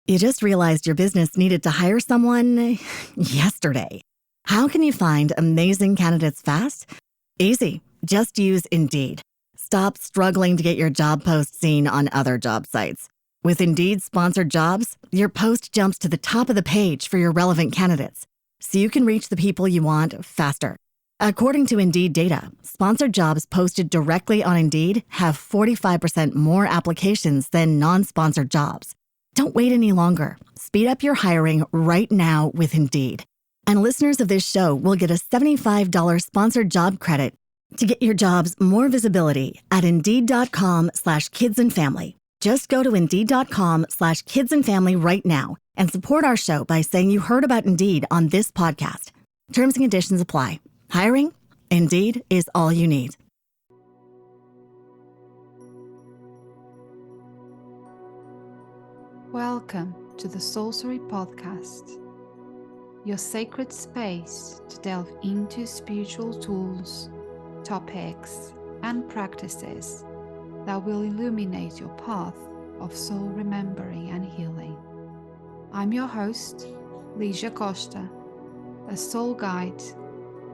You just realized your business needed to hire someone yesterday. How can you find amazing candidates fast? Easy. Just use Indeed. Stop struggling to get your job post seen on other job sites. With Indeed sponsored jobs, your post jumps to the top of the page for your relevant candidates, so you can reach the people you want faster. According to Indeed data, sponsored jobs posted directly on Indeed have 45% more applications than non-sponsored jobs. Don't wait any longer. Speed up your hiring right now with Indeed. And listeners of this show will get a $75 sponsored job credit to get your jobs more visibility at Indeed.com/kidsandfamily. Just go to Indeed.com/kidsandfamily right now and support our show by saying you heard about Indeed on this podcast. Terms and conditions apply. Hiring? Indeed is all you need. Welcome to the Soulcery Podcast, your sacred space to delve into spiritual tools, topics, and practices that will illuminate your path of soul remembering and healing. I'm your host, Lígia Costa, a soul guide,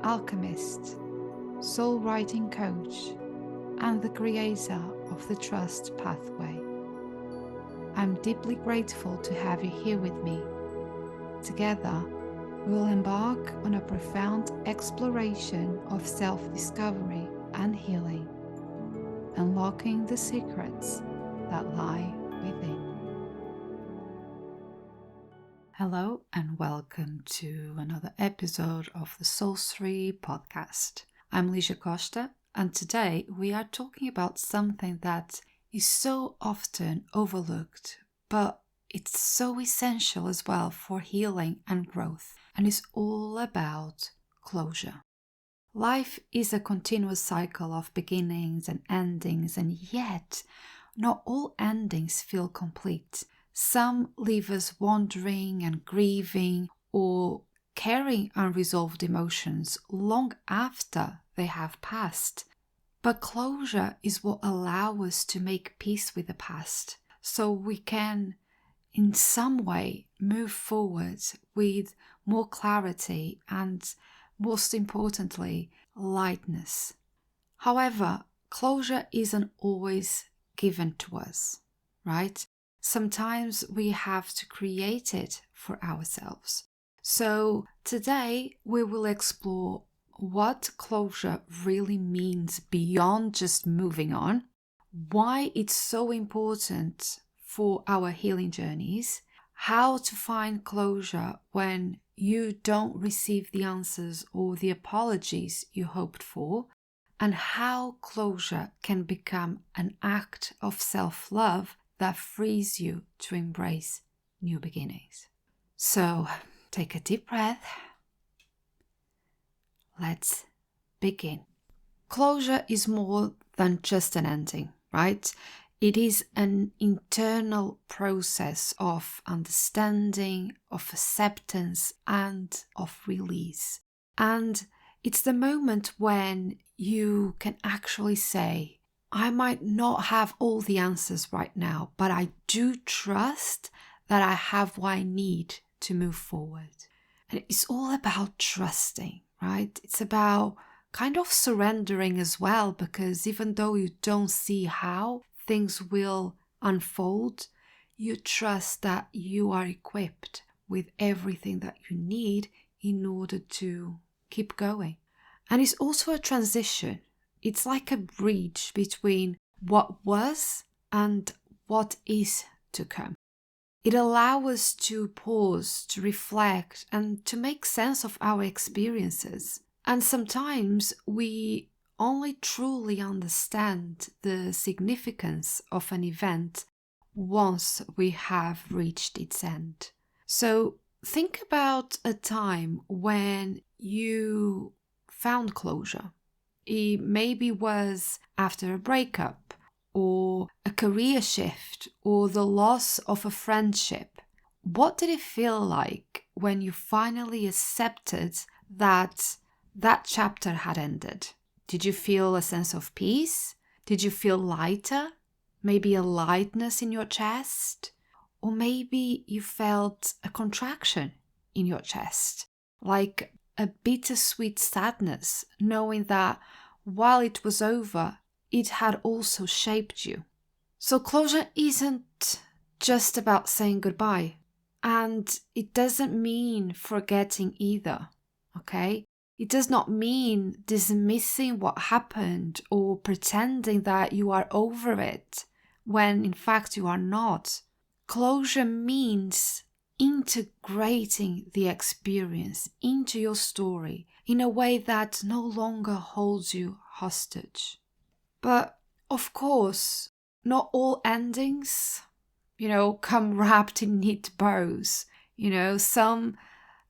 alchemist, soul writing coach, and the creator of the Trust Pathway. I'm deeply grateful to have you here with me. Together, we'll embark on a profound exploration of self-discovery and healing, unlocking the secrets that lie within. Hello and welcome to another episode of the Soulcery Podcast. I'm Lígia Costa, and today we are talking about something that is so often overlooked, but it's so essential as well for healing and growth, and it's all about closure. Life is a continuous cycle of beginnings and endings, and yet not all endings feel complete. Some leave us wandering and grieving or carrying unresolved emotions long after they have passed. But closure is what allows us to make peace with the past, so we can, in some way, move forward with more clarity and, most importantly, lightness. However, closure isn't always given to us, right? Sometimes we have to create it for ourselves. So today we will explore what closure really means beyond just moving on, why it's so important for our healing journeys, how to find closure when you don't receive the answers or the apologies you hoped for, and how closure can become an act of self-love that frees you to embrace new beginnings. So take a deep breath. Let's begin. Closure is more than just an ending, right? It is an internal process of understanding, of acceptance, and of release. And it's the moment when you can actually say, I might not have all the answers right now, but I do trust that I have what I need to move forward. And it's all about trusting, right? It's about kind of surrendering as well, because even though you don't see how things will unfold, you trust that you are equipped with everything that you need in order to keep going. And it's also a transition. It's like a bridge between what was and what is to come. It allows us to pause, to reflect, and to make sense of our experiences. And sometimes we only truly understand the significance of an event once we have reached its end. So think about a time when you found closure. It maybe was after a breakup, or a career shift, or the loss of a friendship. What did it feel like when you finally accepted that that chapter had ended? Did you feel a sense of peace? Did you feel lighter? Maybe a lightness in your chest? Or maybe you felt a contraction in your chest, like a bittersweet sadness, knowing that while it was over, it had also shaped you. So closure isn't just about saying goodbye. And it doesn't mean forgetting either, okay? It does not mean dismissing what happened or pretending that you are over it when in fact you are not. Closure means integrating the experience into your story in a way that no longer holds you hostage. But of course, not all endings, come wrapped in neat bows. Some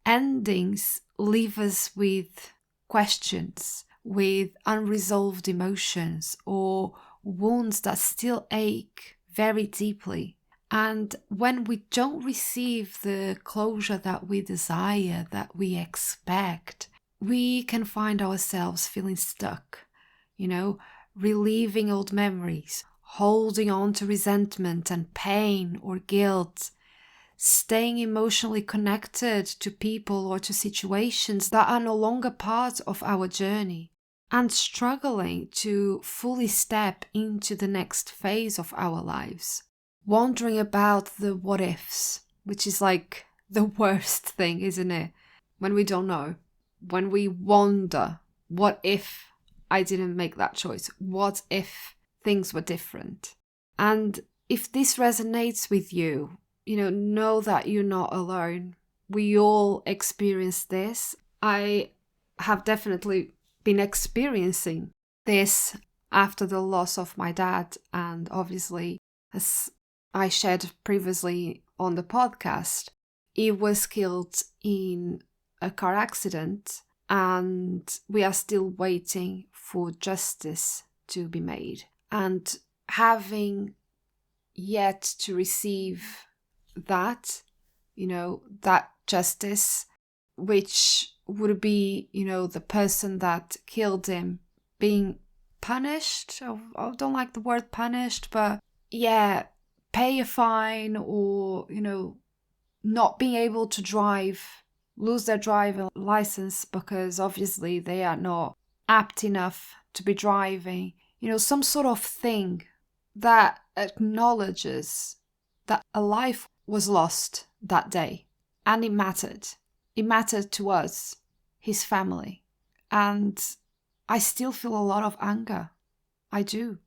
endings leave us with questions, with unresolved emotions, or wounds that still ache very deeply. And when we don't receive the closure that we desire, that we expect, we can find ourselves feeling stuck, reliving old memories, holding on to resentment and pain or guilt, staying emotionally connected to people or to situations that are no longer part of our journey, and struggling to fully step into the next phase of our lives. Wondering about the what ifs, which is like the worst thing, isn't it? When we don't know, when we wonder, what if I didn't make that choice? What if things were different? And if this resonates with you, know that you're not alone. We all experience this. I have definitely been experiencing this after the loss of my dad. And obviously, as I shared previously on the podcast, he was killed in a car accident, and we are still waiting for justice to be made. And having yet to receive that, that justice, which would be, the person that killed him being punished. I don't like the word punished, but yeah, pay a fine, or, not being able to drive, lose their driving license because obviously they are not apt enough to be driving, some sort of thing that acknowledges that a life was lost that day. And it mattered. It mattered to us, his family. And I still feel a lot of anger. I do.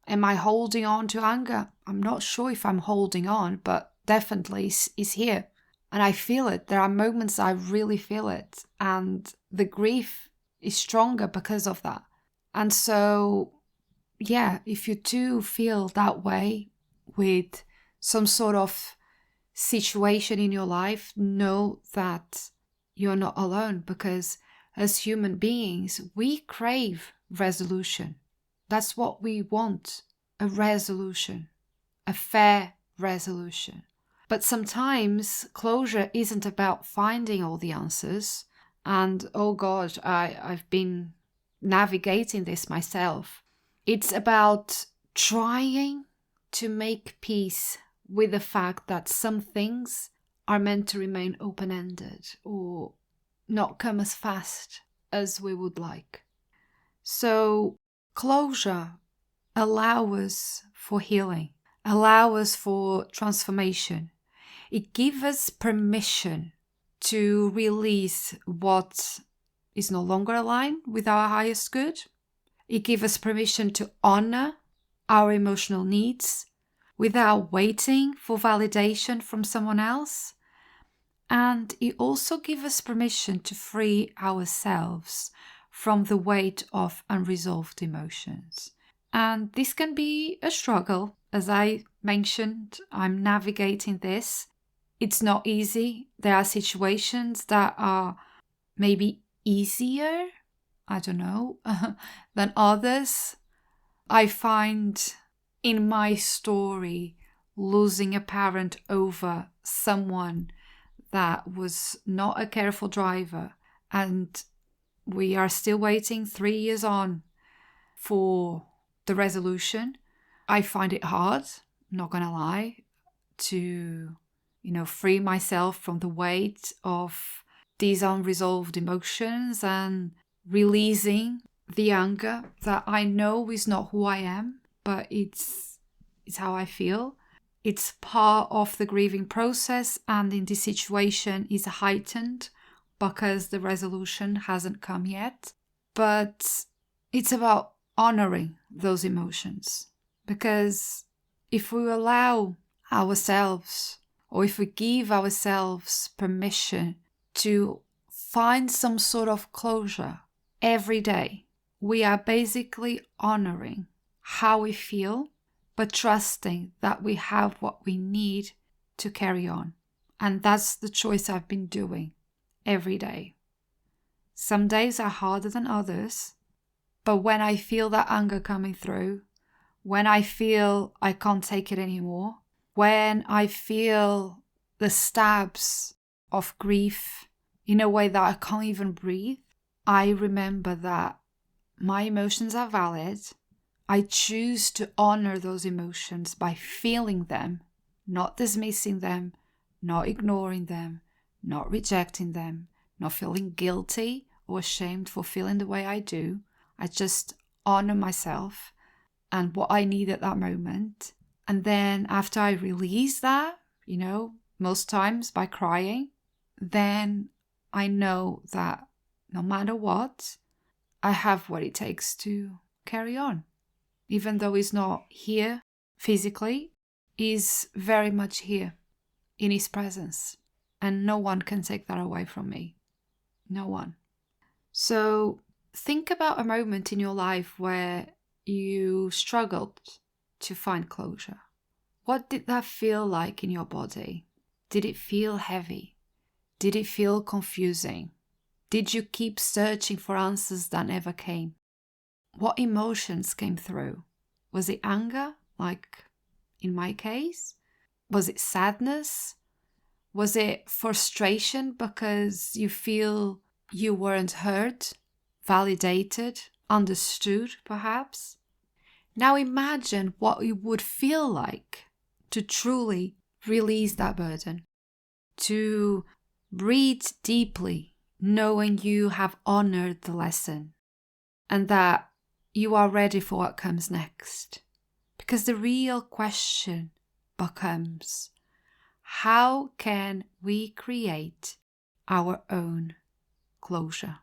Am I holding on to anger? I'm not sure if I'm holding on, but definitely it's here. And I feel it. There are moments I really feel it. And the grief is stronger because of that. And so, yeah, if you too feel that way with some sort of situation in your life, know that you're not alone, because as human beings, we crave resolution. That's what we want, a resolution, a fair resolution. But sometimes closure isn't about finding all the answers. And oh God, I've been navigating this myself. It's about trying to make peace with the fact that some things are meant to remain open-ended or not come as fast as we would like. So closure allows us for healing, allows us for transformation. It gives us permission to release what is no longer aligned with our highest good. It gives us permission to honor our emotional needs without waiting for validation from someone else. And it also gives us permission to free ourselves from the weight of unresolved emotions. And this can be a struggle. As I mentioned, I'm navigating this. It's not easy. There are situations that are maybe easier, I don't know, than others. I find in my story, losing a parent over someone that was not a careful driver, and we are still waiting 3 years on for the resolution. I find it hard, not gonna lie, to free myself from the weight of these unresolved emotions and releasing the anger that I know is not who I am, but it's how I feel. It's part of the grieving process, and in this situation is heightened because the resolution hasn't come yet. But it's about honoring those emotions, because if we allow ourselves, or if we give ourselves permission to find some sort of closure every day, we are basically honoring how we feel, but trusting that we have what we need to carry on. And that's the choice I've been doing every day. Some days are harder than others, but when I feel that anger coming through, when I feel I can't take it anymore, when I feel the stabs of grief in a way that I can't even breathe, I remember that my emotions are valid. I choose to honor those emotions by feeling them, not dismissing them, not ignoring them, not rejecting them, not feeling guilty or ashamed for feeling the way I do. I just honor myself and what I need at that moment. And then after I release that, most times by crying, then I know that no matter what, I have what it takes to carry on. Even though he's not here physically, he's very much here in his presence. And no one can take that away from me. No one. So think about a moment in your life where you struggled to find closure. What did that feel like in your body? Did it feel heavy? Did it feel confusing? Did you keep searching for answers that never came? What emotions came through? Was it anger, like in my case? Was it sadness? Was it frustration because you feel you weren't heard, validated, understood, perhaps? Now imagine what it would feel like to truly release that burden, to breathe deeply, knowing you have honored the lesson and that you are ready for what comes next. Because the real question becomes, how can we create our own closure,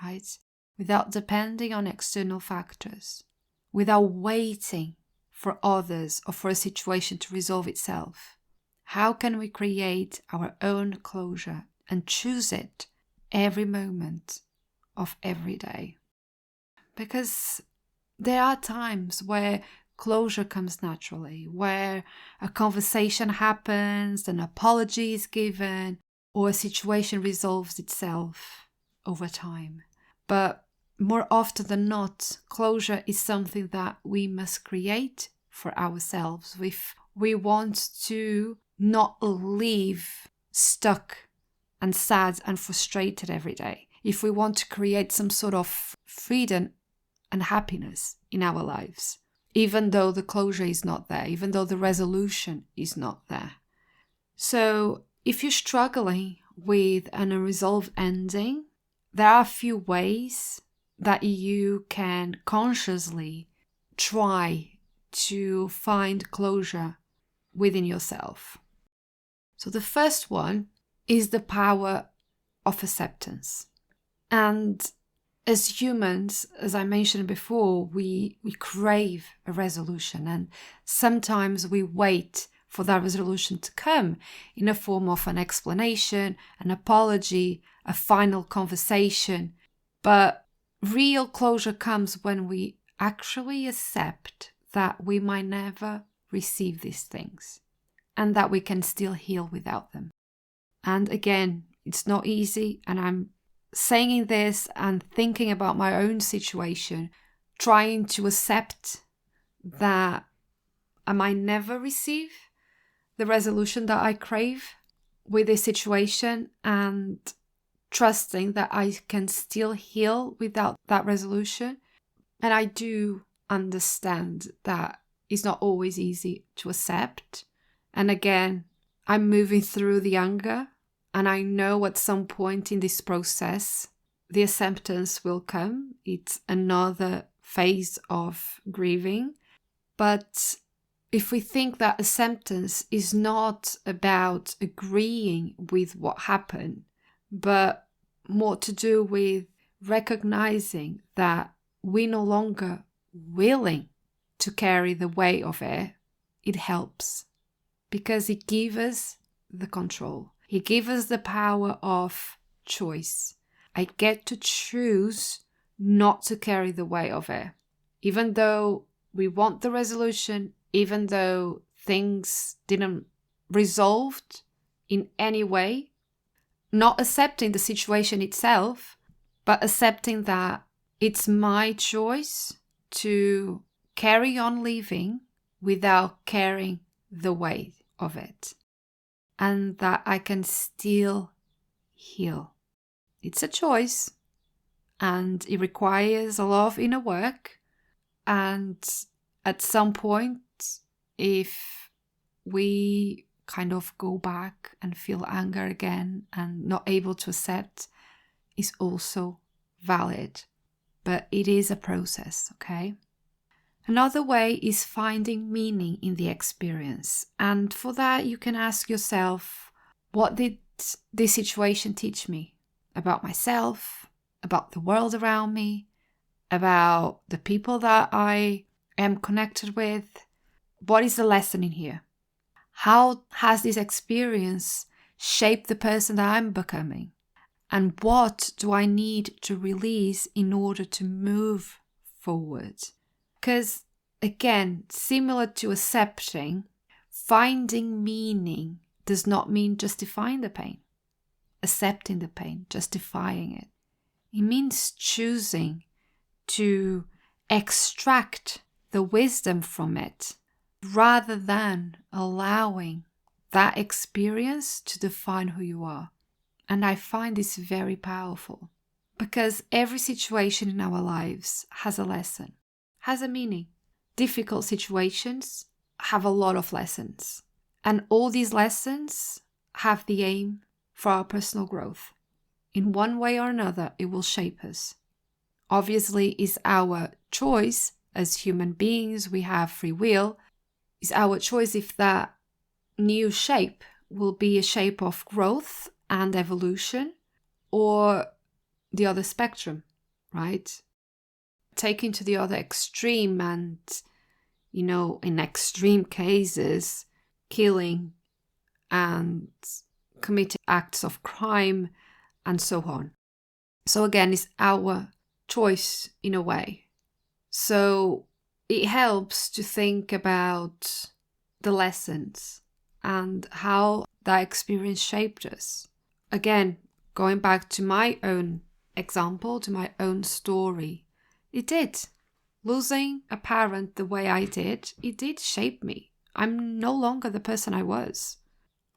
right? Without depending on external factors, without waiting for others or for a situation to resolve itself. How can we create our own closure and choose it every moment of every day? Because there are times where closure comes naturally, where a conversation happens, an apology is given, or a situation resolves itself over time. But more often than not, closure is something that we must create for ourselves if we want to not live stuck and sad and frustrated every day. If we want to create some sort of freedom and happiness in our lives, even though the closure is not there, even though the resolution is not there. So if you're struggling with an unresolved ending, there are a few ways that you can consciously try to find closure within yourself. So the first one is the power of acceptance. And as humans, as I mentioned before, we crave a resolution, and sometimes we wait for that resolution to come in a form of an explanation, an apology, a final conversation. But real closure comes when we actually accept that we might never receive these things and that we can still heal without them. And again, it's not easy, and I'm saying this and thinking about my own situation, trying to accept that I might never receive the resolution that I crave with this situation, and trusting that I can still heal without that resolution. And I do understand that it's not always easy to accept. And again, I'm moving through the anger, and I know at some point in this process, the acceptance will come. It's another phase of grieving. But if we think that acceptance is not about agreeing with what happened, but more to do with recognizing that we're no longer willing to carry the weight of it, it helps. Because it gives us the control. It gives us the power of choice. I get to choose not to carry the weight of it. Even though we want the resolution, even though things didn't resolve in any way, not accepting the situation itself, but accepting that it's my choice to carry on living without carrying the weight of it, and that I can still heal. It's a choice, and it requires a lot of inner work. And at some point, if we kind of go back and feel anger again and not able to accept, is also valid. But it is a process, okay? Another way is finding meaning in the experience. And for that, you can ask yourself, what did this situation teach me about myself, about the world around me, about the people that I am connected with? What is the lesson in here? How has this experience shaped the person that I'm becoming? And what do I need to release in order to move forward? Because, again, similar to accepting, finding meaning does not mean justifying the pain, accepting the pain, justifying it. It means choosing to extract the wisdom from it rather than allowing that experience to define who you are. And I find this very powerful because every situation in our lives has a lesson, has a meaning. Difficult situations have a lot of lessons. And all these lessons have the aim for our personal growth. In one way or another, it will shape us. Obviously, it's our choice as human beings, we have free will. It's our choice if that new shape will be a shape of growth and evolution, or the other spectrum, right? Taken to the other extreme and, in extreme cases, killing and committing acts of crime and so on. So again, it's our choice in a way. So it helps to think about the lessons and how that experience shaped us. Again, going back to my own example, to my own story, it did. Losing a parent the way I did, it did shape me. I'm no longer the person I was.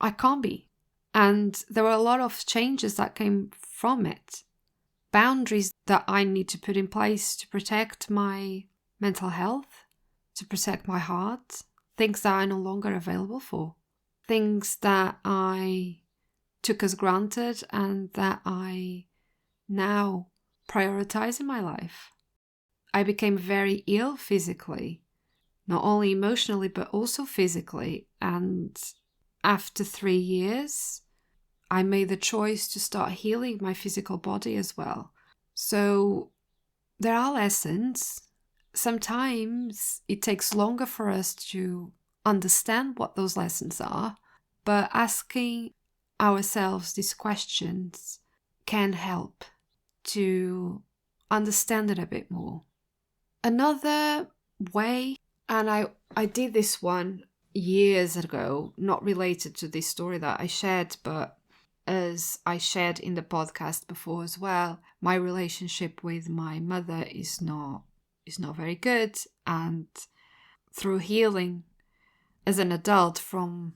I can't be. And there were a lot of changes that came from it. Boundaries that I need to put in place to protect my mental health, to protect my heart, things that are no longer available for, things that I took as granted and that I now prioritize in my life. I became very ill physically, not only emotionally, but also physically. And after 3 years, I made the choice to start healing my physical body as well. So there are lessons. Sometimes it takes longer for us to understand what those lessons are, but asking ourselves these questions can help to understand it a bit more. Another way, and I did this one years ago, not related to this story that I shared, but as I shared in the podcast before as well, my relationship with my mother is not very good. And through healing as an adult from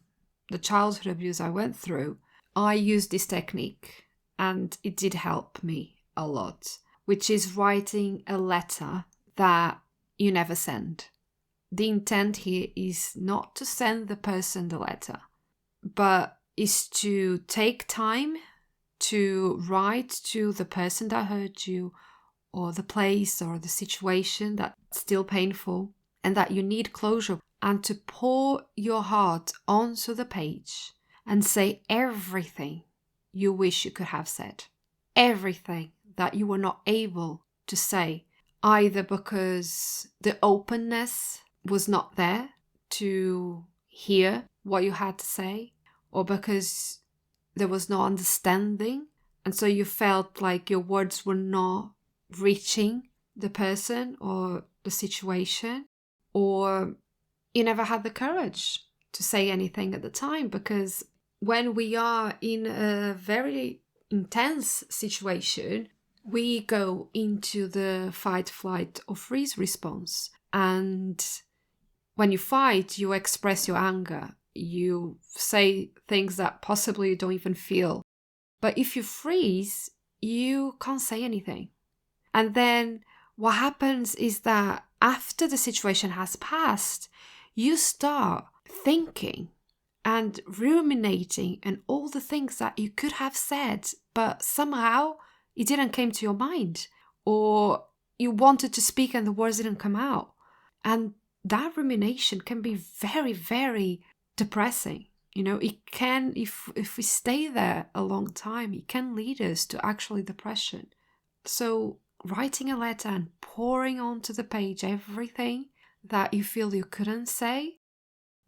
the childhood abuse I went through, I used this technique and it did help me a lot, which is writing a letter that you never send. The intent here is not to send the person the letter, but is to take time to write to the person that hurt you, or the place or the situation that's still painful and that you need closure, and to pour your heart onto the page and say everything you wish you could have said, everything that you were not able to say, either because the openness was not there to hear what you had to say, or because there was no understanding, and so you felt like your words were not reaching the person or the situation, or you never had the courage to say anything at the time, because when we are in a very intense situation, we go into the fight, flight, or freeze response. And when you fight, you express your anger. You say things that possibly you don't even feel. But if you freeze, you can't say anything. And then what happens is that after the situation has passed, you start thinking and ruminating and all the things that you could have said, but somehow it didn't come to your mind, or you wanted to speak and the words didn't come out. And that rumination can be very, very depressing. It can, if we stay there a long time, it can lead us to actually depression. So writing a letter and pouring onto the page everything that you feel you couldn't say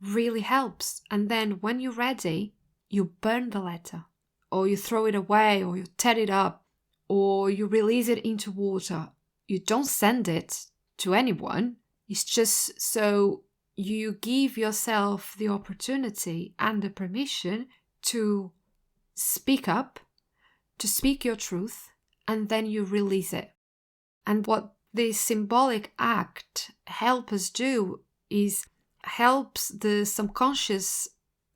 really helps. And then when you're ready, you burn the letter, or you throw it away, or you tear it up, or you release it into water. You don't send it to anyone. It's just so you give yourself the opportunity and the permission to speak up, to speak your truth, and then you release it. And what this symbolic act helps us do is helps the subconscious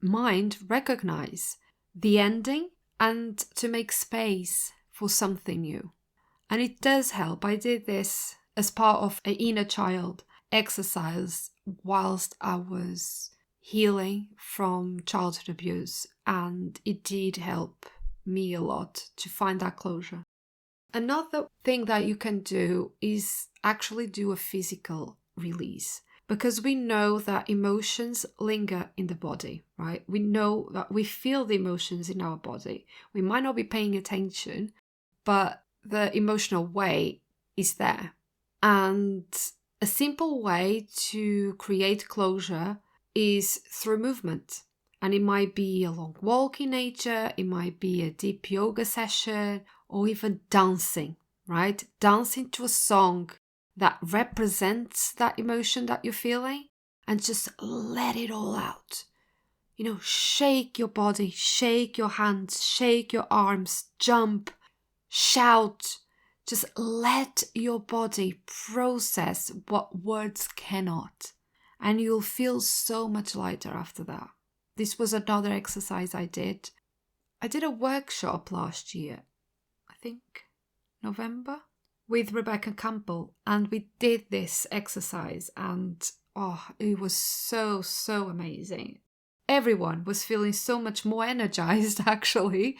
mind recognize the ending and to make space for something new. And it does help. I did this as part of an inner child exercise whilst I was healing from childhood abuse, and it did help me a lot to find that closure. Another thing that you can do is actually do a physical release, because we know that emotions linger in the body, right? We know that we feel the emotions in our body. We might not be paying attention, but the emotional weight is there. And a simple way to create closure is through movement. And it might be a long walk in nature, it might be a deep yoga session, or even dancing, right? Dancing to a song that represents that emotion that you're feeling, and just let it all out. Shake your body, shake your hands, shake your arms, jump, shout. Just let your body process what words cannot. And you'll feel so much lighter after that. This was another exercise I did. I did a workshop last year, I think November, with Rebecca Campbell, and we did this exercise, and it was so amazing. Everyone was feeling so much more energized actually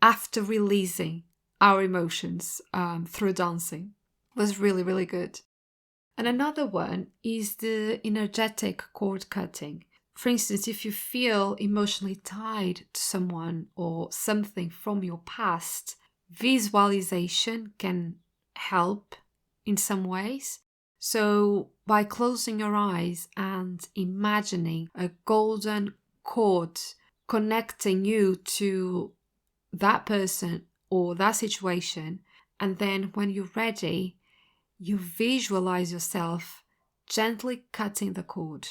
after releasing our emotions through dancing. It was really, really good. And another one is the energetic cord cutting. For instance, if you feel emotionally tied to someone or something from your past, visualization can help in some ways. So by closing your eyes and imagining a golden cord connecting you to that person or that situation, and then when you're ready, you visualize yourself gently cutting the cord.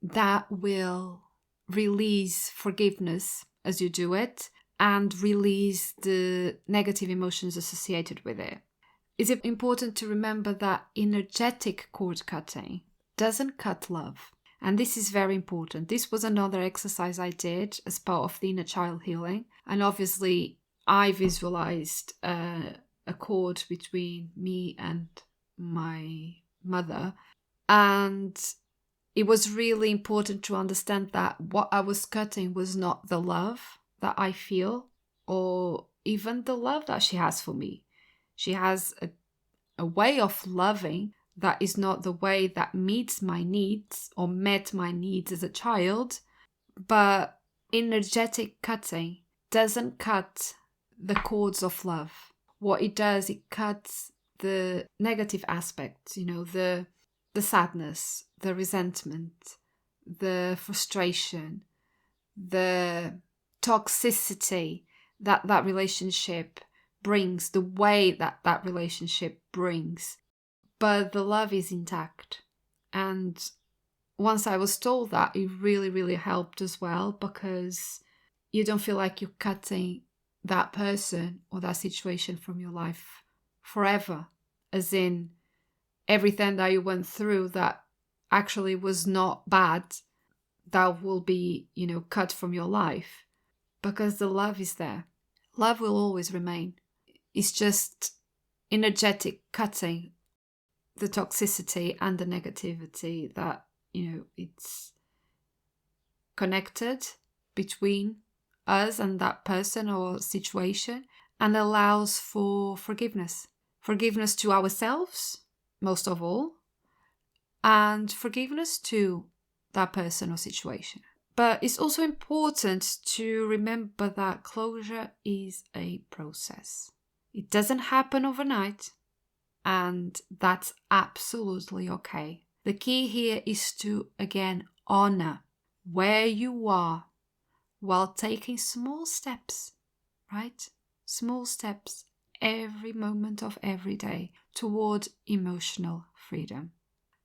That will release forgiveness as you do it and release the negative emotions associated with it. It's important to remember that energetic cord cutting doesn't cut love. And this is very important. This was another exercise I did as part of the inner child healing. And obviously, I visualized a cord between me and my mother. And it was really important to understand that what I was cutting was not the love that I feel or even the love that she has for me. She has a way of loving that is not the way that meets my needs or met my needs as a child, but energetic cutting doesn't cut the cords of love. What it does, it cuts the negative aspects, the sadness, the resentment, the frustration, the toxicity that relationship brings, the way that relationship brings. But the love is intact. And once I was told that, it really, really helped as well, because you don't feel like you're cutting that person or that situation from your life forever. As in, everything that you went through that actually was not bad, that will be, cut from your life, because the love is there. Love will always remain. It's just energetic cutting the toxicity and the negativity that, it's connected between us and that person or situation, and allows for forgiveness. Forgiveness to ourselves, most of all, and forgiveness to that person or situation. But it's also important to remember that closure is a process. It doesn't happen overnight, and that's absolutely okay. The key here is to, again, honor where you are while taking small steps, right? Small steps every moment of every day toward emotional freedom.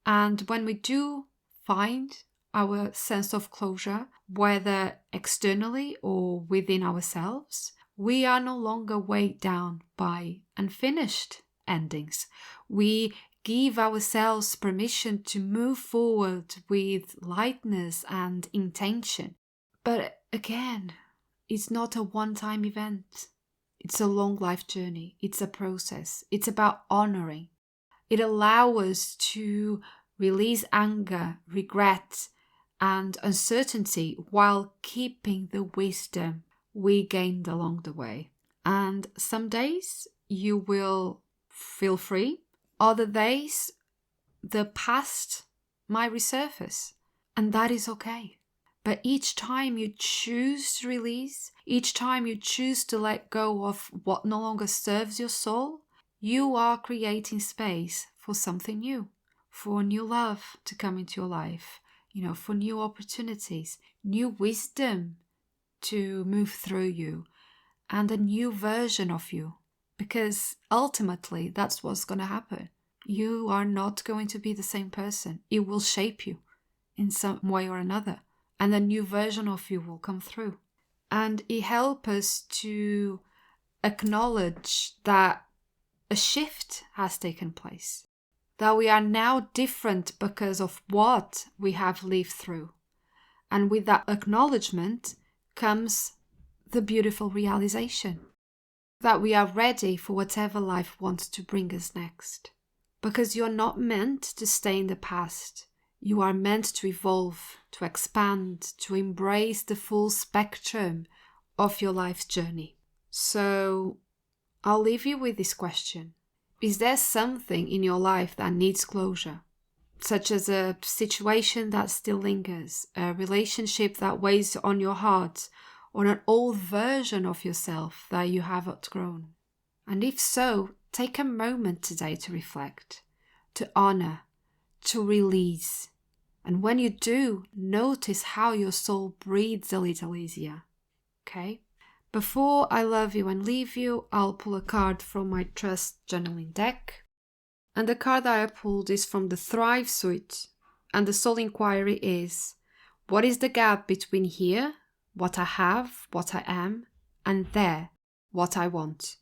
And when we do find our sense of closure, whether externally or within ourselves, we are no longer weighed down by unfinished endings. We give ourselves permission to move forward with lightness and intention. But again, it's not a one-time event. It's a long life journey. It's a process. It's about honoring. It allows us to release anger, regret, and uncertainty while keeping the wisdom we gained along the way. And some days you will feel free. Other days, the past might resurface. And that is okay. But each time you choose to release, each time you choose to let go of what no longer serves your soul, you are creating space for something new, for new love to come into your life, for new opportunities, new wisdom to move through you, and a new version of you. Because ultimately, that's what's going to happen. You are not going to be the same person. It will shape you in some way or another. And a new version of you will come through. And it helps us to acknowledge that a shift has taken place. That we are now different because of what we have lived through. And with that acknowledgement comes the beautiful realization that we are ready for whatever life wants to bring us next. Because you're not meant to stay in the past. You are meant to evolve, to expand, to embrace the full spectrum of your life's journey. So I'll leave you with this question. Is there something in your life that needs closure? Such as a situation that still lingers, a relationship that weighs on your heart, or an old version of yourself that you have outgrown? And if so, take a moment today to reflect, to honor, to release. And when you do, notice how your soul breathes a little easier. Okay? Before I love you and leave you, I'll pull a card from my Trust Journaling deck. And the card that I pulled is from the Thrive Suite. And the soul inquiry is, what is the gap between here, what I have, what I am, and there, what I want?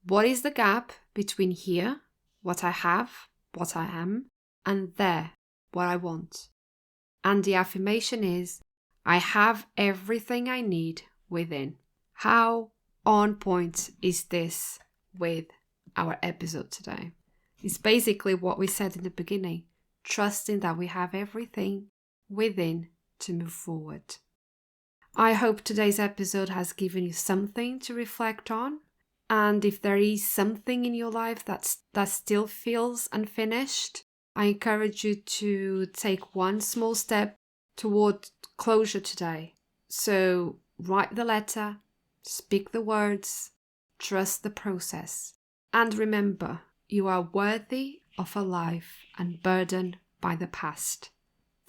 What is the gap between here, what I have, what I am, and there, what I want? And the affirmation is, I have everything I need within. How on point is this with our episode today? It's basically what we said in the beginning, trusting that we have everything within to move forward. I hope today's episode has given you something to reflect on. And if there is something in your life that still feels unfinished, I encourage you to take one small step toward closure today. So write the letter, speak the words, trust the process. And remember, you are worthy of a life unburdened by the past.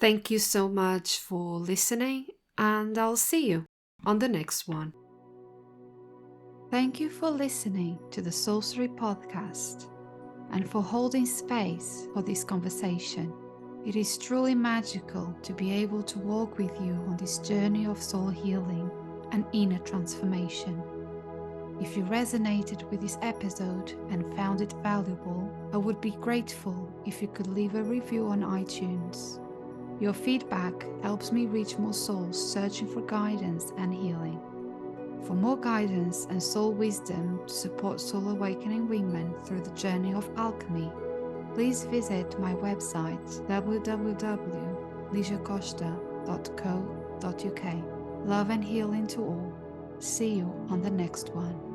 Thank you so much for listening, and I'll see you on the next one. Thank you for listening to the Soulcery Podcast and for holding space for this conversation. It is truly magical to be able to walk with you on this journey of soul healing and inner transformation. If you resonated with this episode and found it valuable, I would be grateful if you could leave a review on iTunes. Your feedback helps me reach more souls searching for guidance and healing. For more guidance and soul wisdom to support soul awakening women through the journey of alchemy, please visit my website www.lisiacosta.co.uk. Love and healing to all. See you on the next one.